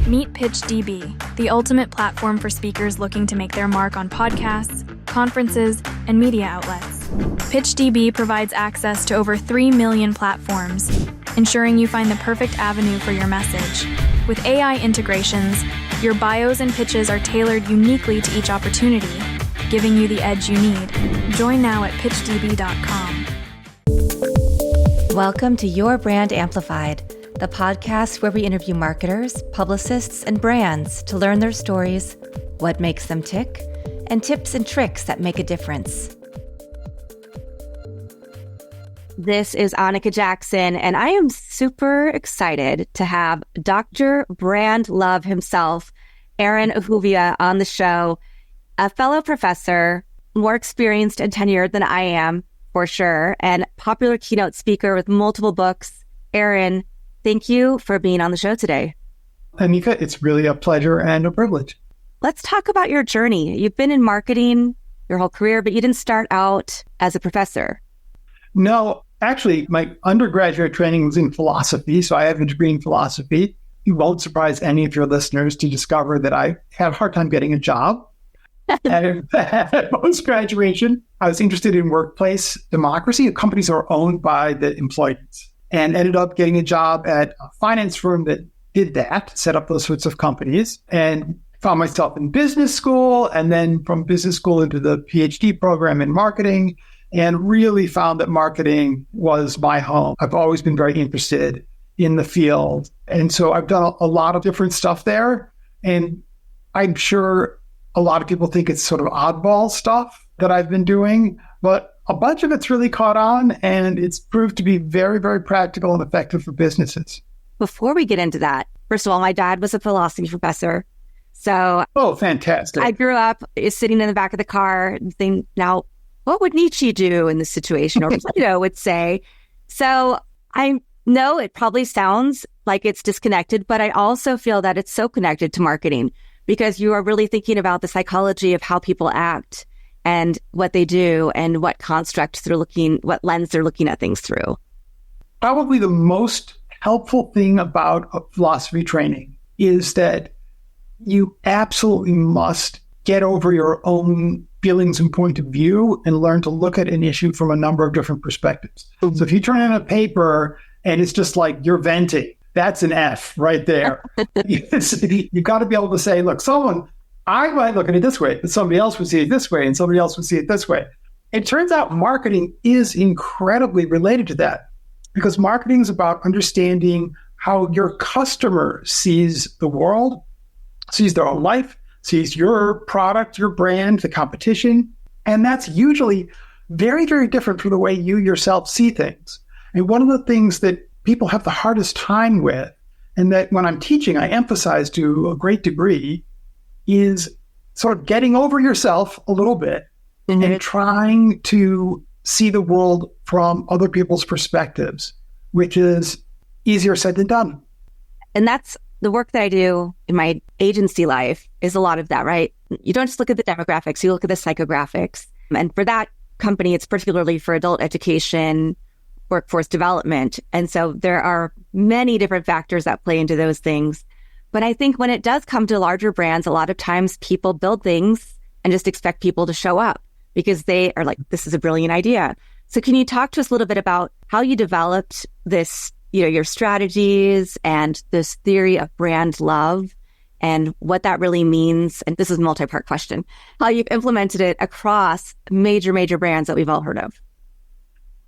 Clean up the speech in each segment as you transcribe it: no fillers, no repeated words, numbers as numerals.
Meet PitchDB, the ultimate platform for speakers looking to make their mark on podcasts, conferences, and media outlets. PitchDB provides access to over 3 million platforms, ensuring you find the perfect avenue for your message. With AI integrations, your bios and pitches are tailored uniquely to each opportunity, giving you the edge you need. Join now at pitchdb.com. Welcome to Your Brand Amplified, the podcast where we interview marketers, publicists, and brands to learn their stories, what makes them tick, and tips and tricks that make a difference. This is Annika Jackson, and I am super excited to have Dr. Brand Love himself, Aaron Ahuvia, on the show, a fellow professor, more experienced and tenured than I am, for sure, and popular keynote speaker with multiple books. Aaron, thank you for being on the show today. Annika, it's really a pleasure and a privilege. Let's talk about your journey. You've been in marketing your whole career, but you didn't start out as a professor. No, actually, my undergraduate training was in philosophy, so I have a degree in philosophy. It won't surprise any of your listeners to discover that I had a hard time getting a job. And post-graduation, I was interested in workplace democracy. Companies are owned by the employees, and ended up getting a job at a finance firm that did that, set up those sorts of companies, and found myself in business school, and then from business school into the PhD program in marketing, and really found that marketing was my home. I've always been very interested in the field. And so I've done a lot of different stuff there. And I'm sure a lot of people think it's sort of oddball stuff that I've been doing, but a bunch of it's really caught on, and it's proved to be very, very practical and effective for businesses. Before we get into that, first of all, my dad was a philosophy professor. So, oh, fantastic. I grew up sitting in the back of the car and thinking, now, what would Nietzsche do in this situation? Or Plato would say. So I know it probably sounds like it's disconnected, but I also feel that it's so connected to marketing, because you are really thinking about the psychology of how people act and what they do and what construct what lens they're looking at things through. Probably the most helpful thing about a philosophy training is that you absolutely must get over your own feelings and point of view and learn to look at an issue from a number of different perspectives. So if you turn in a paper and it's just like you're venting, that's an F right there. You've got to be able to say, look, I might look at it this way, but somebody else would see it this way, and somebody else would see it this way. It turns out marketing is incredibly related to that, because marketing is about understanding how your customer sees the world, sees their own life, sees your product, your brand, the competition. And that's usually very, very different from the way you yourself see things. And one of the things that people have the hardest time with, and that when I'm teaching, I emphasize to a great degree, is sort of getting over yourself a little bit and trying to see the world from other people's perspectives, which is easier said than done. And that's the work that I do in my agency life is a lot of that, right? You don't just look at the demographics, you look at the psychographics. And for that company, it's particularly for adult education, workforce development. And so there are many different factors that play into those things. But I think when it does come to larger brands, a lot of times people build things and just expect people to show up because they are like, this is a brilliant idea. So can you talk to us a little bit about how you developed this, your strategies and this theory of brand love and what that really means? And this is a multi-part question, how you've implemented it across major brands that we've all heard of.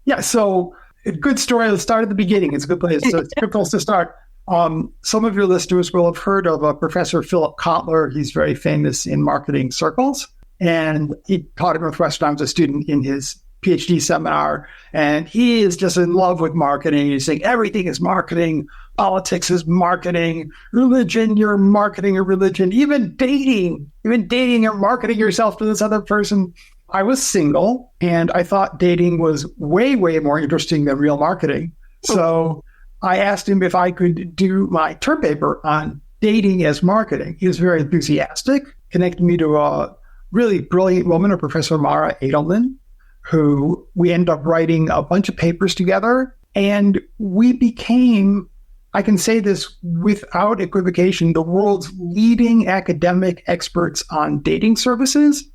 Yeah, so a good story. Let's start at the beginning. It's a good place. So it's a good place to start. Some of your listeners will have heard of Professor Philip Kotler. He's very famous in marketing circles, and he taught at Northwestern. I was a student in his PhD seminar, and he is just in love with marketing. He's saying everything is marketing, politics is marketing, religion, you're marketing a religion, even dating, you're marketing yourself to this other person. I was single, and I thought dating was way, way more interesting than real marketing. So I asked him if I could do my term paper on dating as marketing. He was very enthusiastic, connected me to a really brilliant woman, Professor Mara Edelman, who we ended up writing a bunch of papers together. And we became I can say this without equivocation, the world's leading academic experts on dating services,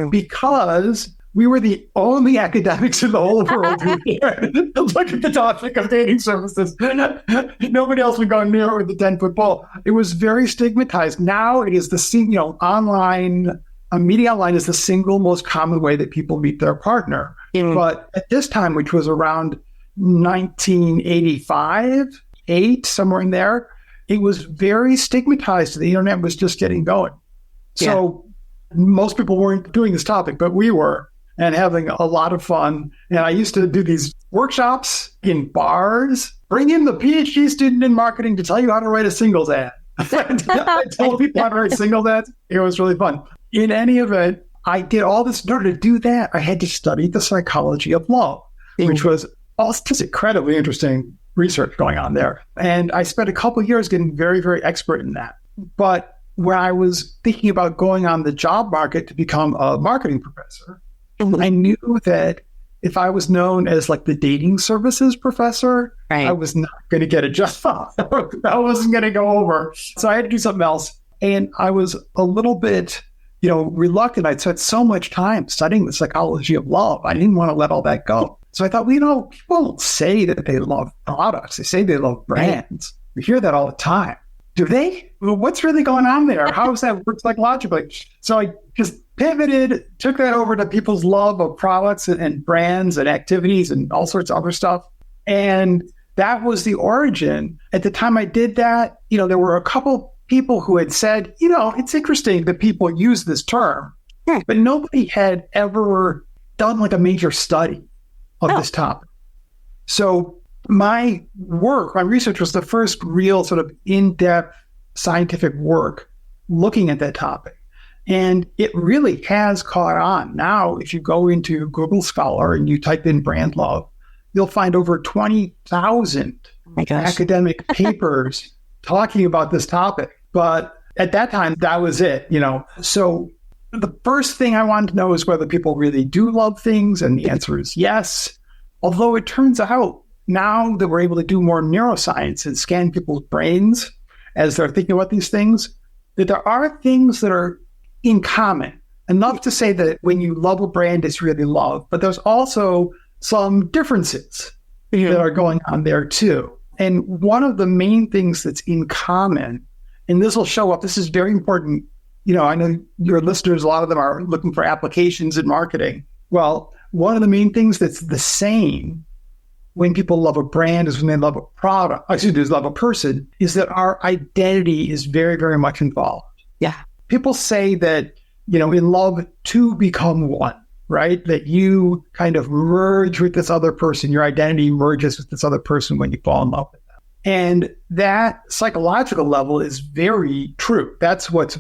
because we were the only academics in the whole world who look at the topic of dating services. Nobody else would go near it with the 10-foot pole. It was very stigmatized. Now it is online, media online is the single most common way that people meet their partner. But at this time, which was around 1985, 8, somewhere in there, it was very stigmatized. The internet was just getting going. So most people weren't doing this topic, but we were, and having a lot of fun. And I used to do these workshops in bars, bring in the PhD student in marketing to tell you how to write a singles ad. I told people how to write singles ads. It was really fun. In any event, I did all this. In order to do that, I had to study the psychology of love, which was also just incredibly interesting research going on there. And I spent a couple of years getting very, very expert in that. But when I was thinking about going on the job market to become a marketing professor, I knew that if I was known as like the dating services professor, I was not going to get a job. That wasn't going to go over. So I had to do something else. And I was a little bit, reluctant. I'd spent so much time studying the psychology of love. I didn't want to let all that go. So I thought, people don't say that they love products. They say they love brands. We hear that all the time. Do they? Well, what's really going on there? How does that work psychologically? So I just pivoted, took that over to people's love of products and brands and activities and all sorts of other stuff. And that was the origin. At the time I did that, there were a couple people who had said, it's interesting that people use this term, but nobody had ever done like a major study of this topic. So my research was the first real sort of in-depth scientific work looking at that topic. And it really has caught on. Now, if you go into Google Scholar and you type in brand love, you'll find over 20,000 academic papers talking about this topic. But at that time, that was it, So the first thing I wanted to know is whether people really do love things. And the answer is yes. Although it turns out now that we're able to do more neuroscience and scan people's brains as they're thinking about these things, that there are things that are in common, enough to say that when you love a brand, it's really love. But there's also some differences that are going on there too. And one of the main things that's in common, and this will show up, this is very important. I know your listeners, a lot of them are looking for applications in marketing. Well, one of the main things that's the same when people love a brand is when they love a product, love a person, is that our identity is very, very much involved. Yeah. People say that, in love, two become one, right? That you kind of merge with this other person. Your identity merges with this other person when you fall in love with them. And that psychological level is very true. That's what's,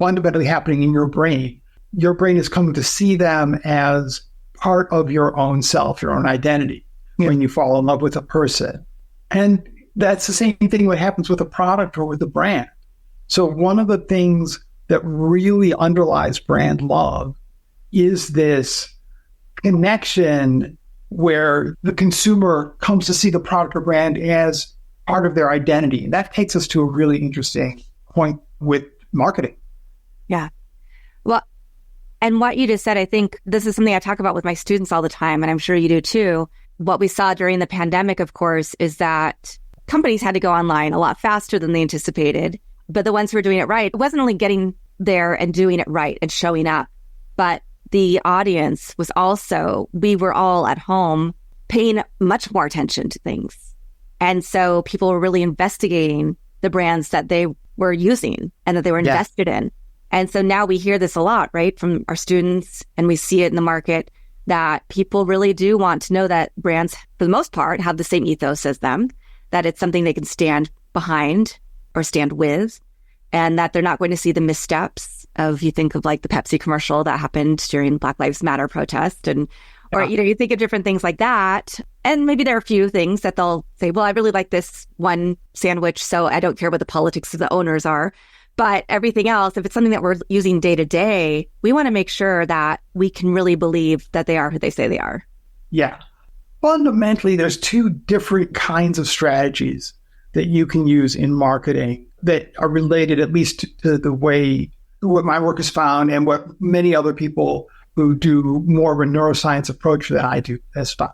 fundamentally happening in your brain. Your brain is coming to see them as part of your own self, your own identity, when you fall in love with a person. And that's the same thing what happens with a product or with a brand. So one of the things that really underlies brand love is this connection where the consumer comes to see the product or brand as part of their identity. And that takes us to a really interesting point with marketing. Yeah. Well, and what you just said, I think this is something I talk about with my students all the time, and I'm sure you do too. What we saw during the pandemic, of course, is that companies had to go online a lot faster than they anticipated. But the ones who were doing it right, it wasn't only getting there and doing it right and showing up, but the audience was also, we were all at home paying much more attention to things. And so people were really investigating the brands that they were using and that they were invested in. And so now we hear this a lot, right, from our students, and we see it in the market that people really do want to know that brands, for the most part, have the same ethos as them, that it's something they can stand behind or stand with, and that they're not going to see the missteps of, you think of like the Pepsi commercial that happened during Black Lives Matter protest, and or you think of different things like that. And maybe there are a few things that they'll say, well, I really like this one sandwich, so I don't care what the politics of the owners are. But everything else, if it's something that we're using day to day, we want to make sure that we can really believe that they are who they say they are. Yeah. Fundamentally, there's two different kinds of strategies that you can use in marketing that are related at least to the way what my work has found and what many other people who do more of a neuroscience approach than I do has found.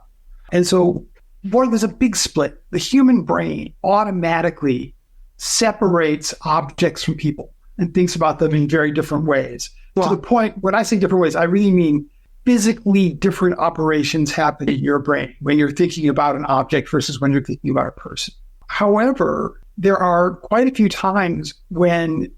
And so there's a big split. The human brain automatically separates objects from people and thinks about them in very different ways. Wow. To the point, when I say different ways, I really mean physically different operations happen in your brain when you're thinking about an object versus when you're thinking about a person. However, there are quite a few times when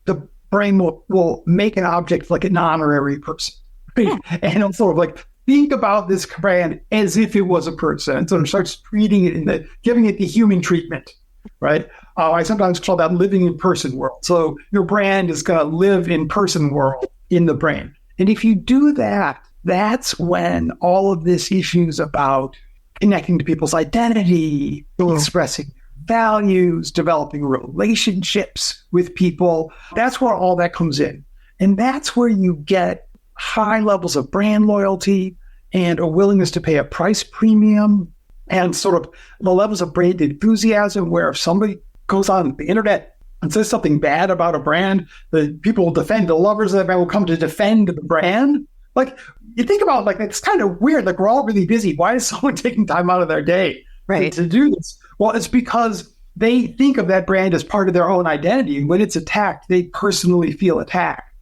the brain will make an object like an honorary person. Right? And it'll sort of like think about this brand as if it was a person. And so it starts treating it giving it the human treatment, right? I sometimes call that living in person world. So your brand is going to live in person world in the brain. And if you do that, that's when all of these issues about connecting to people's identity, expressing values, developing relationships with people, that's where all that comes in. And that's where you get high levels of brand loyalty and a willingness to pay a price premium and sort of the levels of brand enthusiasm where if somebody goes on the internet and says something bad about a brand, the people will defend, the lovers of that brand will come to defend the brand. Like, you think about like, it's kind of weird. Like, we're all really busy. Why is someone taking time out of their day to do this? Well, it's because they think of that brand as part of their own identity. And when it's attacked, they personally feel attacked.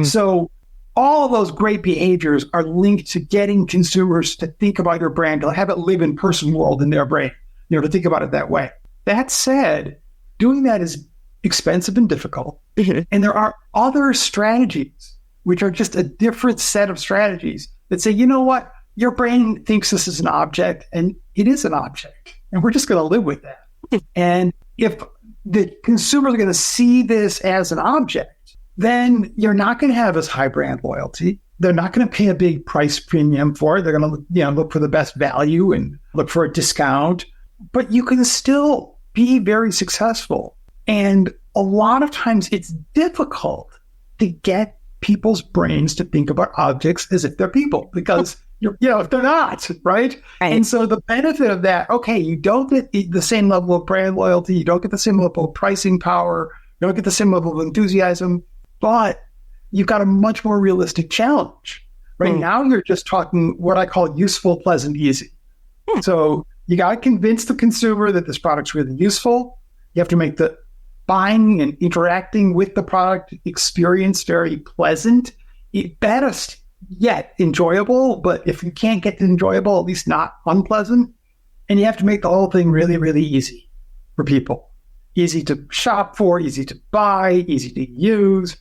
So all of those great behaviors are linked to getting consumers to think about your brand, to have it live in person world in their brain, to think about it that way. That said, doing that is expensive and difficult. And there are other strategies, which are just a different set of strategies that say, you know what, your brain thinks this is an object and it is an object. And we're just going to live with that. And if the consumers are going to see this as an object, then you're not going to have as high brand loyalty. They're not going to pay a big price premium for it. They're going to look for the best value and look for a discount. But you can still be very successful. And a lot of times it's difficult to get people's brains to think about objects as if they're people because, if they're not, right? And so the benefit of that, okay, you don't get the same level of brand loyalty. You don't get the same level of pricing power. You don't get the same level of enthusiasm. But you've got a much more realistic challenge. Right now, you're just talking what I call useful, pleasant, easy. So you got to convince the consumer that this product's really useful. You have to make the buying and interacting with the product experience very pleasant. At best yet enjoyable, but if you can't get to enjoyable, at least not unpleasant. And you have to make the whole thing really, really easy for people. Easy to shop for, easy to buy, easy to use.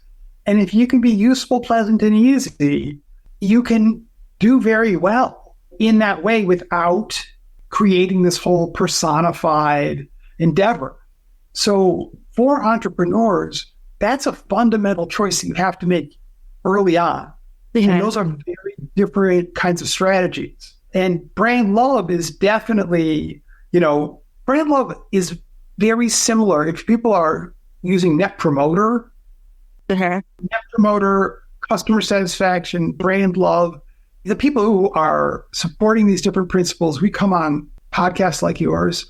And if you can be useful, pleasant, and easy, you can do very well in that way without creating this whole personified endeavor. So for entrepreneurs, that's a fundamental choice that you have to make early on. And those are very different kinds of strategies. And brand love is definitely, brand love is very similar. If people are using net promoter, customer satisfaction, brand love, the people who are supporting these different principles, we come on podcasts like yours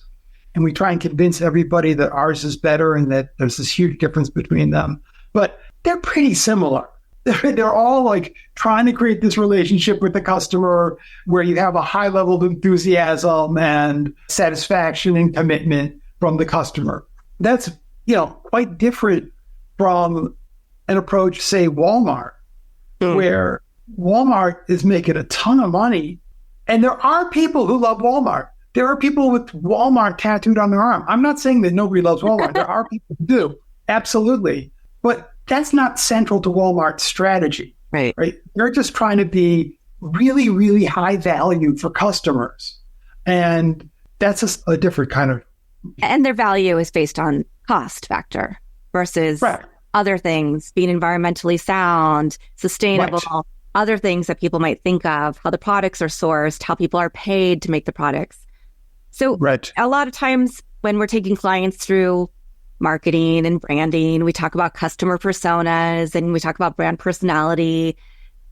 and we try and convince everybody that ours is better and that there's this huge difference between them. But they're pretty similar. They're all like trying to create this relationship with the customer where you have a high level of enthusiasm and satisfaction and commitment from the customer. That's, quite different from an approach, say Walmart, where Walmart is making a ton of money. And there are people who love Walmart. There are people with Walmart tattooed on their arm. I'm not saying that nobody loves Walmart. There are people who do. Absolutely. But that's not central to Walmart's strategy, right? They're just trying to be really, really high value for customers. And that's just a different kind of... And their value is based on cost factor versus other things, being environmentally sound, sustainable, other things that people might think of, how the products are sourced, how people are paid to make the products. So a lot of times when we're taking clients through marketing and branding, we talk about customer personas and we talk about brand personality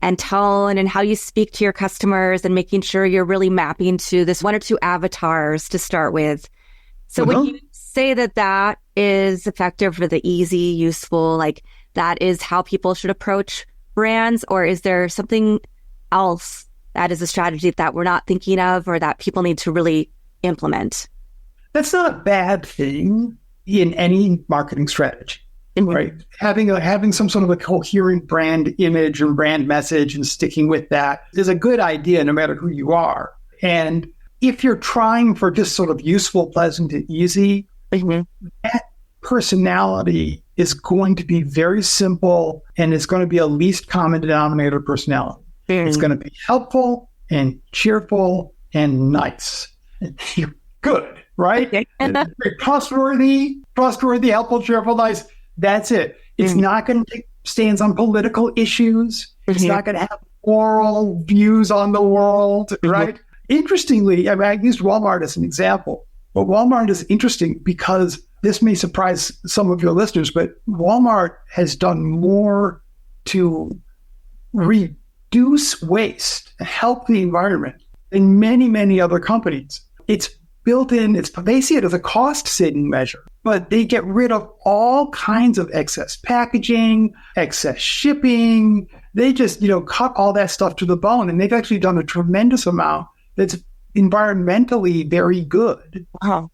and tone and how you speak to your customers and making sure you're really mapping to this one or two avatars to start with. So when you say that that is effective for the easy, useful, like that is how people should approach brands? Or is there something else that is a strategy that we're not thinking of or that people need to really implement? That's not a bad thing in any marketing strategy, right? Having some sort of a coherent brand image and brand message and sticking with that is a good idea no matter who you are. And if you're trying for just sort of useful, pleasant, and easy, that personality is going to be very simple and it's going to be a least common denominator personality. It's going to be helpful and cheerful and nice. Good, right? Trustworthy, helpful, cheerful, nice. That's it. It's not going to take stands on political issues. It's not going to have moral views on the world, right? Interestingly, I used Walmart as an example, but Walmart is interesting because this may surprise some of your listeners, but Walmart has done more to reduce waste, help the environment than many, many other companies. It's built in, they see it as a cost-saving measure, but they get rid of all kinds of excess packaging, excess shipping. They just, cut all that stuff to the bone, and they've actually done a tremendous amount that's environmentally very good. Wow.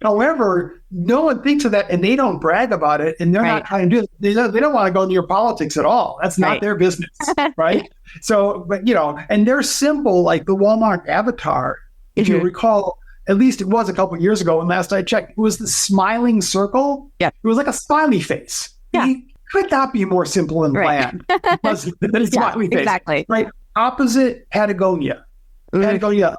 However, no one thinks of that, and they don't brag about it, and they're not trying to do it. They don't want to go into your politics at all. That's not their business, right? So, but, and their symbol, like the Walmart avatar, if you recall, at least it was a couple of years ago, and last I checked, it was the smiling circle. Yeah. It was like a smiley face. Yeah. It could not be more simple and bland than a smiley face. Exactly. Right. Opposite Patagonia. Patagonia,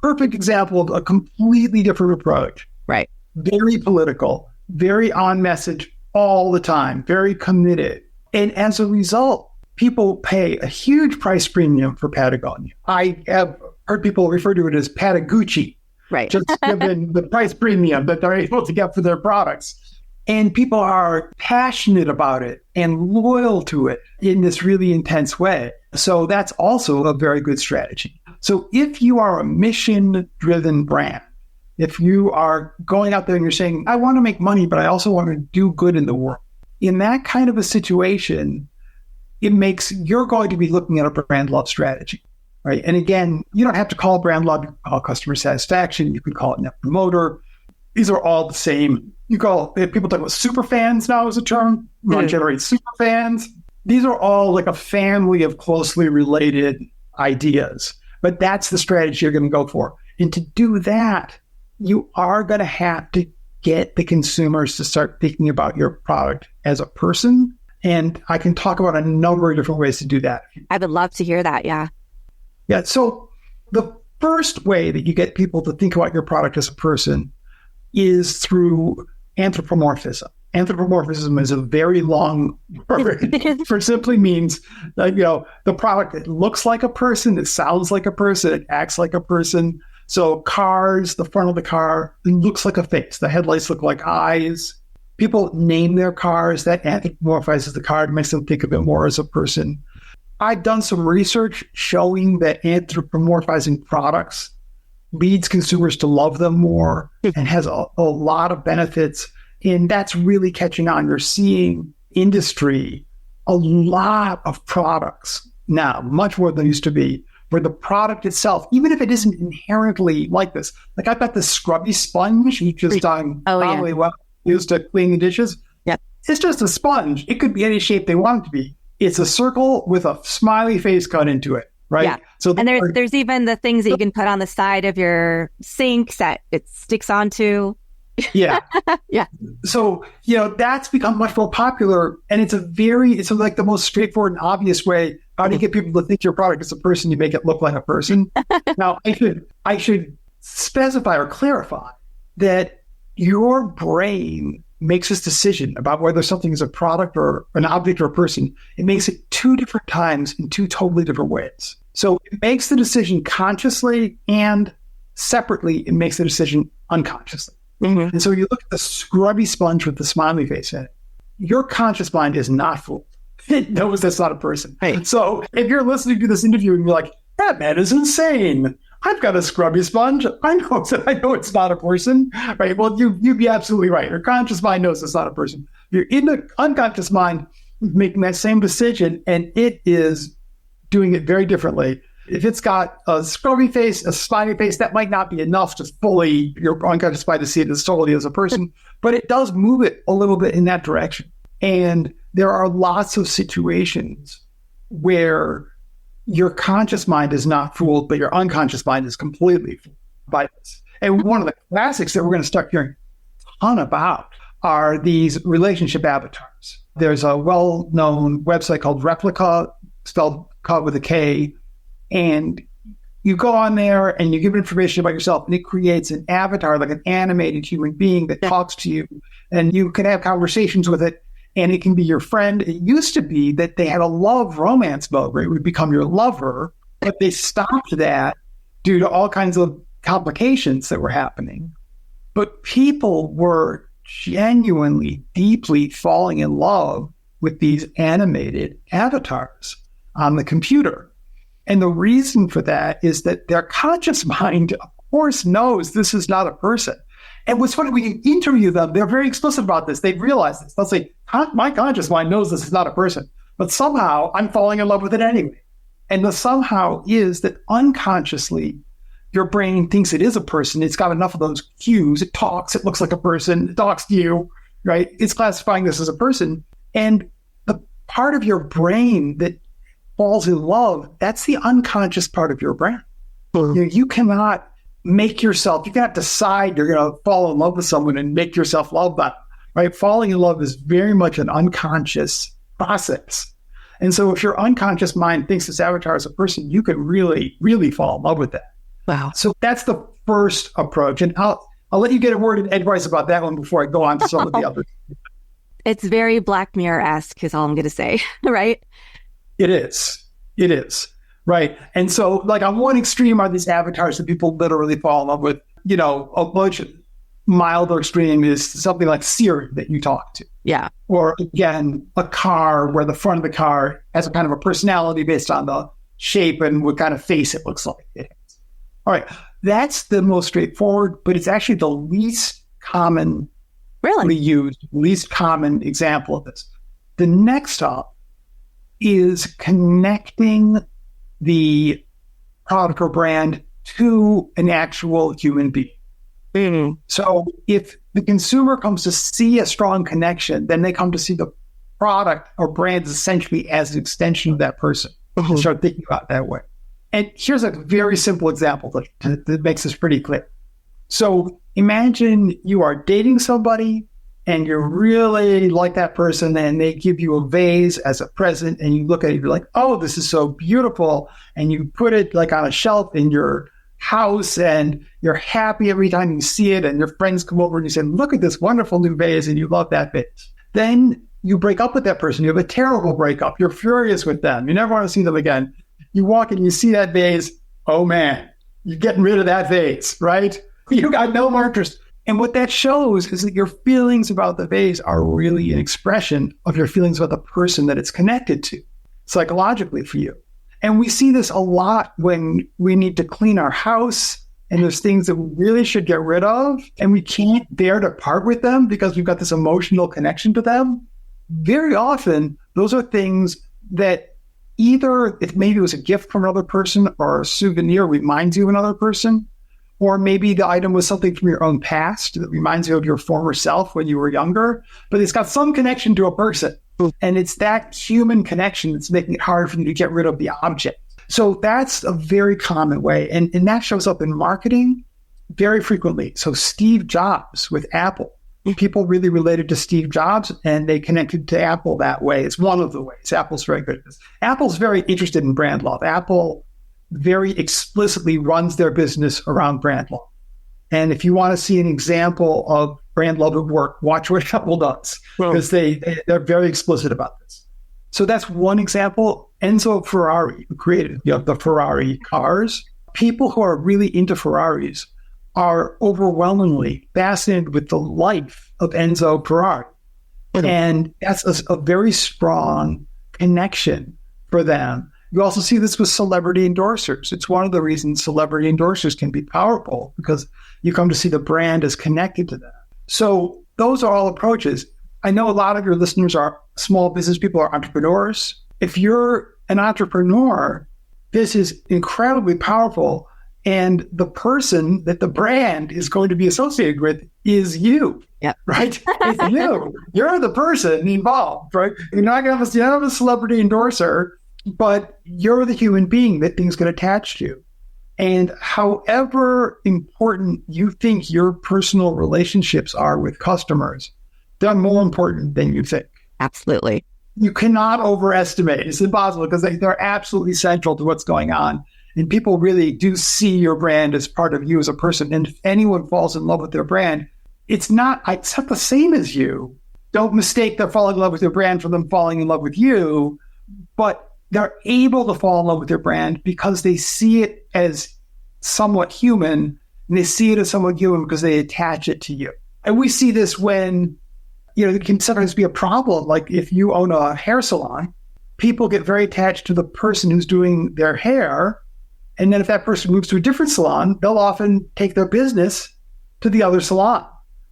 perfect example of a completely different approach. Right. Very political, very on message all the time, very committed. And as a result, people pay a huge price premium for Patagonia. I have heard people refer to it as Patagucci. Right. Just given the price premium that they're able to get for their products. And people are passionate about it and loyal to it in this really intense way. So that's also a very good strategy. So if you are a mission-driven brand, if you are going out there and you're saying, I want to make money, but I also want to do good in the world, in that kind of a situation, you're going to be looking at a brand love strategy, right? And again, you don't have to call brand love, you can call customer satisfaction, you can call it net promoter. These are all the same. People talk about super fans now as a term. We want to generate super fans. These are all like a family of closely related ideas. But that's the strategy you're going to go for. And to do that, you are going to have to get the consumers to start thinking about your product as a person. And I can talk about a number of different ways to do that. I would love to hear that. Yeah. Yeah. So the first way that you get people to think about your product as a person is through anthropomorphism. Anthropomorphism is a very long word for simply means that, the product that looks like a person, it sounds like a person, it acts like a person. So cars, the front of the car, it looks like a face. The headlights look like eyes. People name their cars. That anthropomorphizes the car. It makes them think of it more as a person. I've done some research showing that anthropomorphizing products leads consumers to love them more and has a lot of benefits. And that's really catching on. You're seeing industry, a lot of products now, much more than used to be, where the product itself, even if it isn't inherently like this, like I've got this scrubby sponge, which is done used to clean the dishes. Yeah. It's just a sponge. It could be any shape they want it to be. It's a circle with a smiley face cut into it. Right. Yeah. So and there's even the things that you can put on the side of your sink that it sticks onto. Yeah. Yeah. So, that's become much more popular. And it's like the most straightforward and obvious way. How do you get people to think your product is a person? You make it look like a person. Now, I should specify or clarify that your brain makes this decision about whether something is a product or an object or a person. It makes it two different times in two totally different ways. So it makes the decision consciously, and separately, it makes the decision unconsciously. And so you look at the scrubby sponge with the smiley face in it. Your conscious mind is not fooled. It knows that's not a person. Right. So if you're listening to this interview and you're like, that man is insane, I've got a scrubby sponge. I know it's not a person, right? Well, you'd be absolutely right. Your conscious mind knows it's not a person. Your unconscious mind is making that same decision, and it is doing it very differently. If it's got a scrubby face, a smiley face, that might not be enough to fully, your unconscious mind to see it as solely as a person, but it does move it a little bit in that direction. And there are lots of situations where your conscious mind is not fooled, but your unconscious mind is completely fooled by this. And one of the classics that we're going to start hearing a ton about are these relationship avatars. There's a well-known website called Replica, spelled with a K, and you go on there and you give information about yourself, and it creates an avatar, like an animated human being that talks to you, and you can have conversations with it. And it can be your friend. It used to be that they had a love romance mode where it would become your lover, but they stopped that due to all kinds of complications that were happening. But people were genuinely, deeply falling in love with these animated avatars on the computer. And the reason for that is that their conscious mind, of course, knows this is not a person. And what's funny, when you interview them, they're very explicit about this. They realize this. They'll say, my conscious mind knows this is not a person, but somehow I'm falling in love with it anyway. And the somehow is that unconsciously, your brain thinks it is a person. It's got enough of those cues. It talks. It looks like a person. It talks to you, right? It's classifying this as a person. And the part of your brain that falls in love, that's the unconscious part of your brain. You cannot make yourself, you cannot decide you're going to fall in love with someone and make yourself love them, right? Falling in love is very much an unconscious process. And so if your unconscious mind thinks this avatar is a person, you can really, really fall in love with that. Wow. So that's the first approach. And I'll let you get a word of advice about that one before I go on to some of the others. It's very Black Mirror-esque is all I'm going to say, right? It is. It is. Right. And so, like, on one extreme are these avatars that people literally fall in love with. You know, a much milder extreme is something like Siri that you talk to. Yeah. Or, again, a car where the front of the car has a kind of a personality based on the shape and what kind of face it looks like. All right. That's the most straightforward, but it's actually the least commonly used, least common example of this. The next up is connecting the product or brand to an actual human being. Mm-hmm. So if the consumer comes to see a strong connection, then they come to see the product or brand essentially as an extension of that person. And start thinking about it that way. And here's a very simple example that makes this pretty clear. So imagine you are dating somebody and you really like that person, and they give you a vase as a present, and you look at it, you're like, oh, this is so beautiful. And you put it like on a shelf in your house, and you're happy every time you see it, and your friends come over and you say, look at this wonderful new vase, and you love that vase. Then you break up with that person. You have a terrible breakup. You're furious with them. You never want to see them again. You walk in, you see that vase. Oh man, you're getting rid of that vase, right? You got no more interest. And what that shows is that your feelings about the vase are really an expression of your feelings about the person that it's connected to psychologically for you. And we see this a lot when we need to clean our house and there's things that we really should get rid of and we can't bear to part with them because we've got this emotional connection to them. Very often, those are things that either if maybe it was a gift from another person or a souvenir reminds you of another person, or maybe the item was something from your own past that reminds you of your former self when you were younger, but it's got some connection to a person. And it's that human connection that's making it hard for you to get rid of the object. So that's a very common way. And that shows up in marketing very frequently. So Steve Jobs with Apple, people really related to Steve Jobs and they connected to Apple that way. It's one of the ways. Apple's very good at this. Apple's very interested in brand love. Apple very explicitly runs their business around brand love. And if you want to see an example of brand love at work, watch what Apple does, because they're very explicit about this. So that's one example. Enzo Ferrari, who created the Ferrari cars, people who are really into Ferraris are overwhelmingly fascinated with the life of Enzo Ferrari. And that's a very strong connection for them You also see this with celebrity endorsers. It's one of the reasons celebrity endorsers can be powerful, because you come to see the brand as connected to that. So those are all approaches. I know a lot of your listeners are small business people or entrepreneurs. If you're an entrepreneur, this is incredibly powerful. And the person that the brand is going to be associated with is you. Yep. Right? It's you. You're the person involved, right? You're not going to have a celebrity endorser, but you're the human being that things get attached to. And however important you think your personal relationships are with customers, they're more important than you think. Absolutely. You cannot overestimate. It's impossible, because they're absolutely central to what's going on. And people really do see your brand as part of you as a person. And if anyone falls in love with their brand, it's not the same as you. Don't mistake their falling in love with your brand for them falling in love with you. But they're able to fall in love with their brand because they see it as somewhat human, and they see it as somewhat human because they attach it to you. And we see this when, it can sometimes be a problem. Like if you own a hair salon, people get very attached to the person who's doing their hair. And then if that person moves to a different salon, they'll often take their business to the other salon,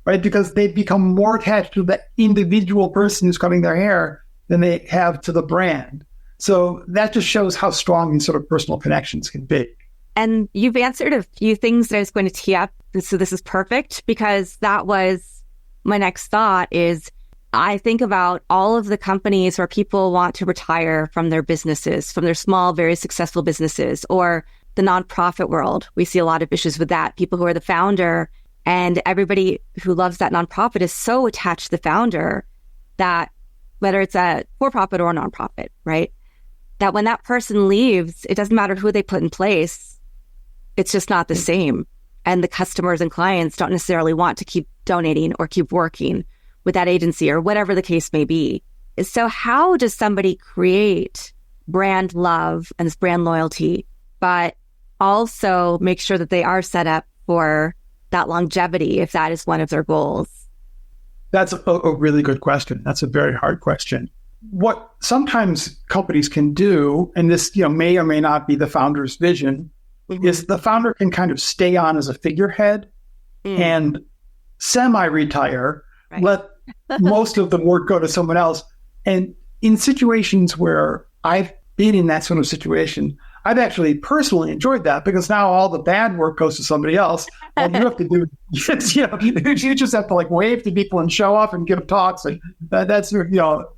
right? Because they've become more attached to the individual person who's cutting their hair than they have to the brand. So that just shows how strong these sort of personal connections can be. And you've answered a few things that I was going to tee up. So this is perfect, because that was my next thought is I think about all of the companies where people want to retire from their businesses, from their small, very successful businesses, or the nonprofit world. We see a lot of issues with that. People who are the founder, and everybody who loves that nonprofit is so attached to the founder that whether it's a for-profit or a nonprofit, right? That when that person leaves, it doesn't matter who they put in place. It's just not the same. And the customers and clients don't necessarily want to keep donating or keep working with that agency or whatever the case may be. So how does somebody create brand love and this brand loyalty, but also make sure that they are set up for that longevity if that is one of their goals? That's a really good question. That's a very hard question. What sometimes companies can do, and this may or may not be the founder's vision, is the founder can kind of stay on as a figurehead and semi-retire, right. Let most of the work go to someone else. And in situations where I've been in that sort of situation, I've actually personally enjoyed that, because now all the bad work goes to somebody else. All you have to do is, you just have to wave to people and show off and give talks. And that's, a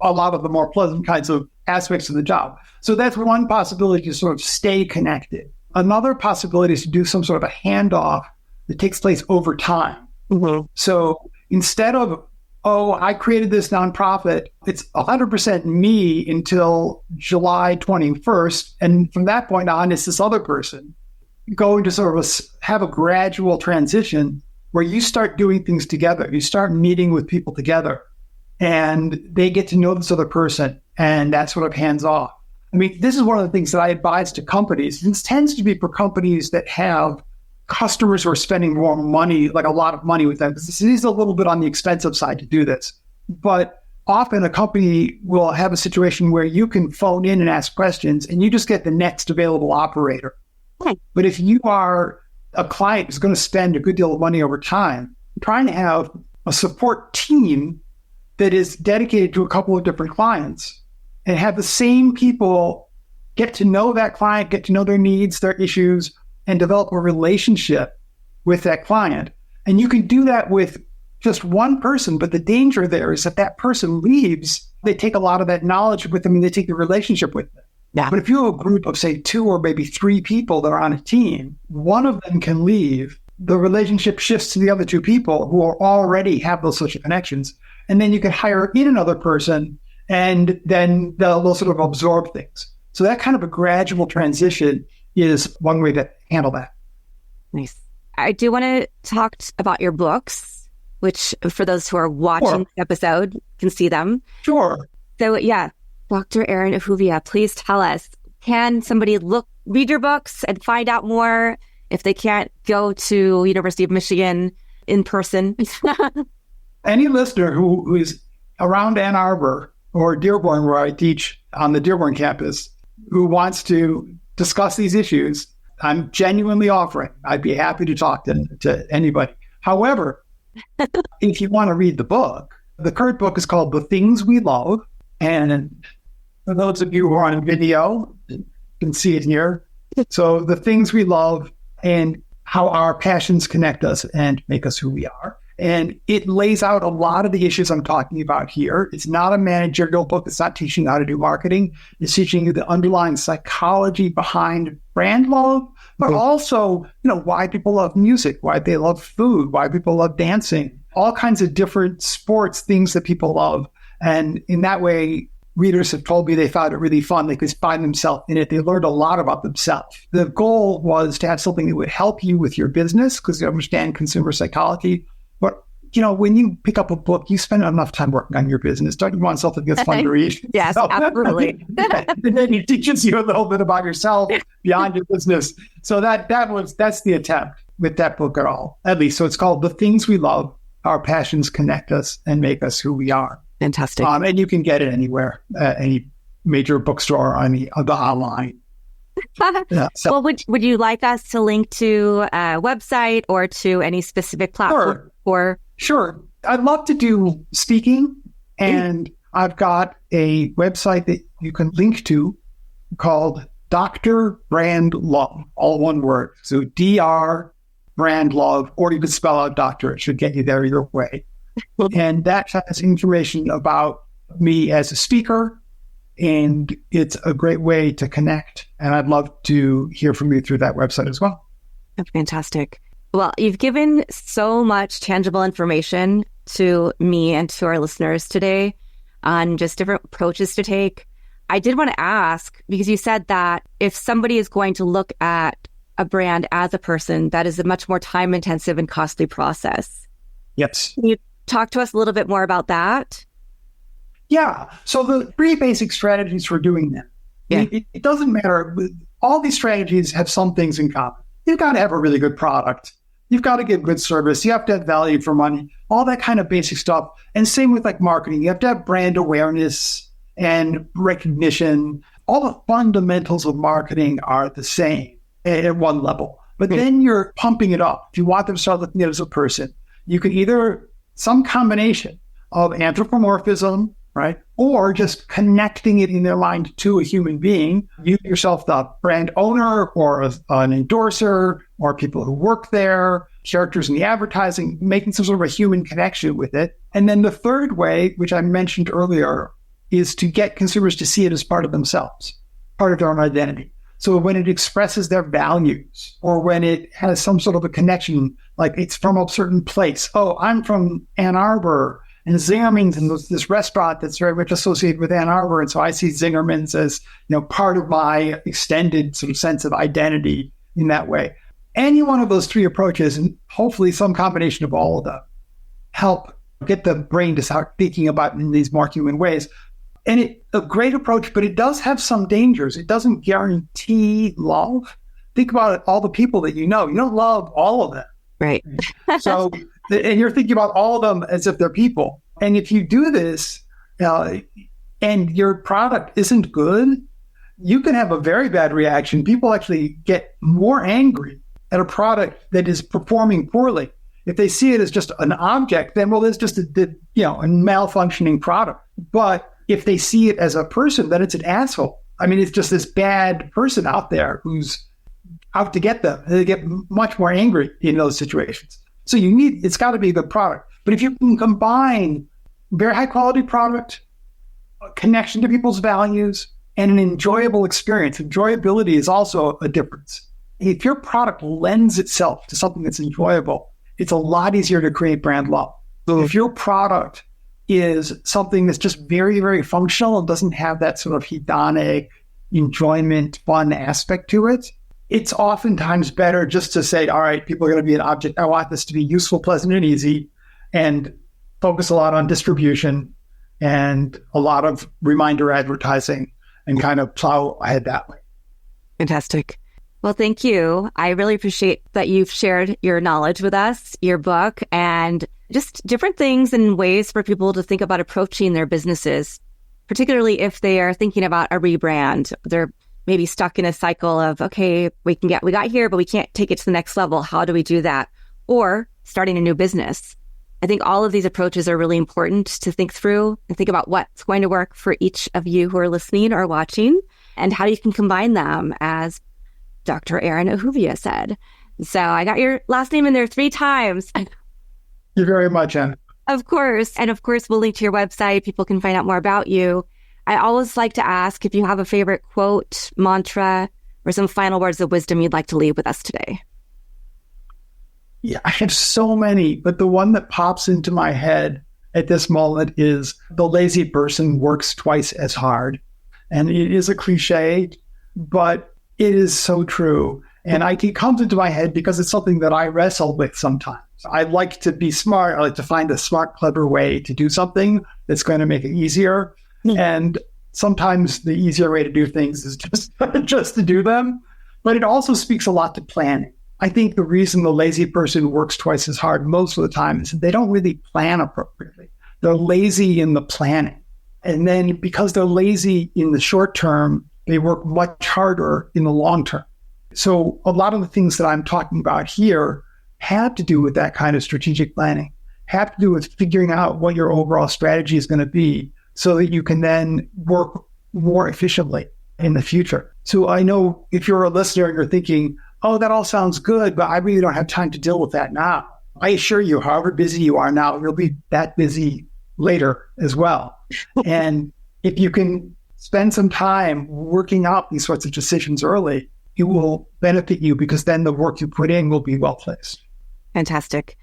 lot of the more pleasant kinds of aspects of the job. So that's one possibility, to sort of stay connected. Another possibility is to do some sort of a handoff that takes place over time. Mm-hmm. So instead of, I created this nonprofit, it's 100% me until July 21st. And from that point on, it's this other person going to sort of have a gradual transition where you start doing things together. You start meeting with people together, and they get to know this other person, and that sort of hands off. I mean, this is one of the things that I advise to companies. This tends to be for companies that have customers who are spending more money, like a lot of money with them. This is a little bit on the expensive side to do this. But often a company will have a situation where you can phone in and ask questions, and you just get the next available operator. Okay. But if you are a client who's going to spend a good deal of money over time, trying to have a support team that is dedicated to a couple of different clients, and have the same people get to know that client, get to know their needs, their issues, and develop a relationship with that client. And you can do that with just one person, but the danger there is that that person leaves, they take a lot of that knowledge with them, and they take the relationship with them. Yeah. But if you have a group of, say, 2 or maybe 3 people that are on a team, one of them can leave, the relationship shifts to the other 2 people who already have those social connections, and then you can hire in another person, and then they'll sort of absorb things. So that kind of a gradual transition is one way to handle that. Nice. I do want to talk about your books, which for those who are watching the episode can see them. Sure. So yeah, Dr. Aaron Ahuvia, please tell us, can somebody read your books and find out more if they can't go to University of Michigan in person? Any listener who is around Ann Arbor or Dearborn, where I teach on the Dearborn campus, who wants to discuss these issues, I'm genuinely offering. I'd be happy to talk to anybody. However, if you want to read the book, the current book is called The Things We Love. And for those of you who are on video, you can see it here. So The Things We Love and How Our Passions Connect Us and Make Us Who We Are. And it lays out a lot of the issues I'm talking about here. It's not a managerial book. It's not teaching you how to do marketing. It's teaching you the underlying psychology behind brand love, but also, why people love music, why they love food, why people love dancing, all kinds of different sports, things that people love. And in that way, readers have told me they found it really fun. They could find themselves in it. They learned a lot about themselves. The goal was to have something that would help you with your business because you understand consumer psychology. But, when you pick up a book, you spend enough time working on your business. Don't you want something that's fun to read? Yes, absolutely. And then it teaches you a little bit about yourself beyond your business. So that's the attempt with that book at least. So it's called The Things We Love, Our Passions Connect Us and Make Us Who We Are. Fantastic. And you can get it anywhere, any major bookstore on the online. Yeah, well, would you like us to link to a website or to any specific platform? Sure. I'd love to do speaking, and I've got a website that you can link to called Dr. Brand Love, all one word. So Dr. Brand Love, or you could spell out doctor. It should get you there either way. And that has information about me as a speaker, and it's a great way to connect. And I'd love to hear from you through that website as well. Fantastic. Well, you've given so much tangible information to me and to our listeners today on just different approaches to take. I did want to ask, because you said that if somebody is going to look at a brand as a person, that is a much more time-intensive and costly process. Yes. Can you talk to us a little bit more about that? Yeah. So the 3 basic strategies for doing that. Yeah. It doesn't matter. All these strategies have some things in common. You've got to have a really good product. You've got to give good service. You have to have value for money, all that kind of basic stuff. And same with marketing. You have to have brand awareness and recognition. All the fundamentals of marketing are the same at one level. But then you're pumping it up. If you want them to start looking at it as a person, you can either some combination of anthropomorphism, right? Or just connecting it in their mind to a human being. You yourself, the brand owner or an endorser or people who work there, characters in the advertising, making some sort of a human connection with it. And then the third way, which I mentioned earlier, is to get consumers to see it as part of themselves, part of their own identity. So when it expresses their values or when it has some sort of a connection, like it's from a certain place. Oh, I'm from Ann Arbor. And Zingerman's and this restaurant that's very much associated with Ann Arbor. And so I see Zingerman's as, part of my extended sort of sense of identity in that way. Any one of those 3 approaches, and hopefully some combination of all of them, help get the brain to start thinking about it in these more human ways. And it's a great approach, but it does have some dangers. It doesn't guarantee love. Think about it, all the people that you know. You don't love all of them. Right. So, and you're thinking about all of them as if they're people. And if you do this and your product isn't good, you can have a very bad reaction. People actually get more angry at a product that is performing poorly. If they see it as just an object, then, well, it's just a malfunctioning product. But if they see it as a person, then it's an asshole. I mean, it's just this bad person out there who's out to get them. They get much more angry in those situations. So it's got to be a good product. But if you can combine very high quality product, a connection to people's values, and an enjoyable experience, enjoyability is also a difference. If your product lends itself to something that's enjoyable, it's a lot easier to create brand love. So if your product is something that's just very, very functional and doesn't have that sort of hedonic enjoyment, fun aspect to it, it's oftentimes better just to say, all right, people are going to be an object. I want this to be useful, pleasant, and easy, and focus a lot on distribution and a lot of reminder advertising and kind of plow ahead that way. Fantastic. Well, thank you. I really appreciate that you've shared your knowledge with us, your book, and just different things and ways for people to think about approaching their businesses, particularly if they are thinking about a rebrand. They're maybe stuck in a cycle of, okay, we got here, but we can't take it to the next level. How do we do that? Or starting a new business. I think all of these approaches are really important to think through and think about what's going to work for each of you who are listening or watching and how you can combine them, as Dr. Erin Ahuvia said. So I got your last name in there 3 times. You very much, Anne. Of course. And of course, we'll link to your website. People can find out more about you. I always like to ask if you have a favorite quote, mantra, or some final words of wisdom you'd like to leave with us today. Yeah, I have so many, but the one that pops into my head at this moment is the lazy person works twice as hard. And it is a cliche, but it is so true. And it comes into my head because it's something that I wrestle with sometimes. I like to be smart. I like to find a smart, clever way to do something that's going to make it easier. And sometimes the easier way to do things is just to do them. But it also speaks a lot to planning. I think the reason the lazy person works twice as hard most of the time is they don't really plan appropriately. They're lazy in the planning. And then because they're lazy in the short term, they work much harder in the long term. So a lot of the things that I'm talking about here have to do with that kind of strategic planning, have to do with figuring out what your overall strategy is going to be so that you can then work more efficiently in the future. So I know if you're a listener and you're thinking, oh, that all sounds good, but I really don't have time to deal with that now. I assure you, however busy you are now, you'll be that busy later as well. And if you can spend some time working out these sorts of decisions early, it will benefit you because then the work you put in will be well placed. Fantastic.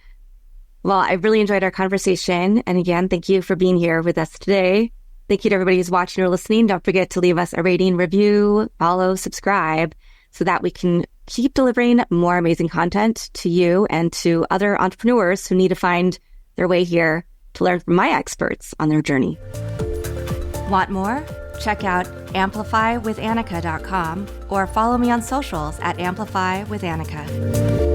Well, I really enjoyed our conversation. And again, thank you for being here with us today. Thank you to everybody who's watching or listening. Don't forget to leave us a rating, review, follow, subscribe, so that we can keep delivering more amazing content to you and to other entrepreneurs who need to find their way here to learn from my experts on their journey. Want more? Check out amplifywithannika.com or follow me on socials at amplifywithannika.